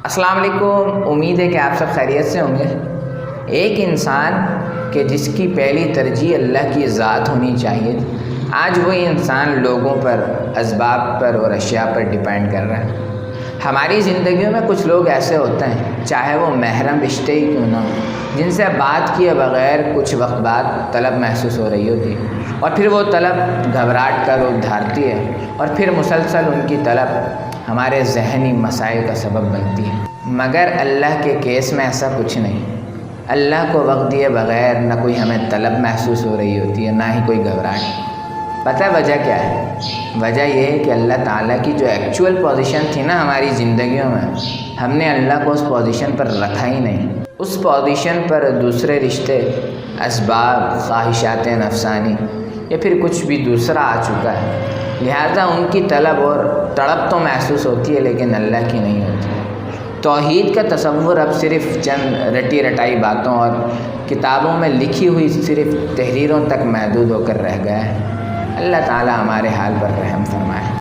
السلام علیکم، امید ہے کہ آپ سب خیریت سے ہوں گے۔ ایک انسان کہ جس کی پہلی ترجیح اللہ کی ذات ہونی چاہیے، آج وہی انسان لوگوں پر، اسباب پر اور اشیاء پر ڈیپینڈ کر رہا ہے۔ ہماری زندگیوں میں کچھ لوگ ایسے ہوتے ہیں، چاہے وہ محرم رشتے ہی کیوں نہ ہو، جن سے بات کیے بغیر کچھ وقت بعد طلب محسوس ہو رہی ہوتی ہے، اور پھر وہ طلب گھبراہٹ کا روپ دھارتی ہے، اور پھر مسلسل ان کی طلب ہمارے ذہنی مسائل کا سبب بنتی ہے۔ مگر اللہ کے کیس میں ایسا کچھ نہیں۔ اللہ کو وقت دیے بغیر نہ کوئی ہمیں طلب محسوس ہو رہی ہوتی ہے، نہ ہی کوئی گھبراہٹ۔ پتہ ہے وجہ کیا ہے؟ وجہ یہ ہے کہ اللہ تعالیٰ کی جو ایکچول پوزیشن تھی نا ہماری زندگیوں میں، ہم نے اللہ کو اس پوزیشن پر رکھا ہی نہیں۔ اس پوزیشن پر دوسرے رشتے، اسباب، خواہشات نفسانی یا پھر کچھ بھی دوسرا آ چکا ہے، لہذا ان کی طلب اور تڑپ تو محسوس ہوتی ہے لیکن اللہ کی نہیں ہوتی۔ توحید کا تصور اب صرف چند رٹی رٹائی باتوں اور کتابوں میں لکھی ہوئی صرف تحریروں تک محدود ہو کر رہ گیا ہے۔ اللہ تعالیٰ ہمارے حال پر رحم فرمائے۔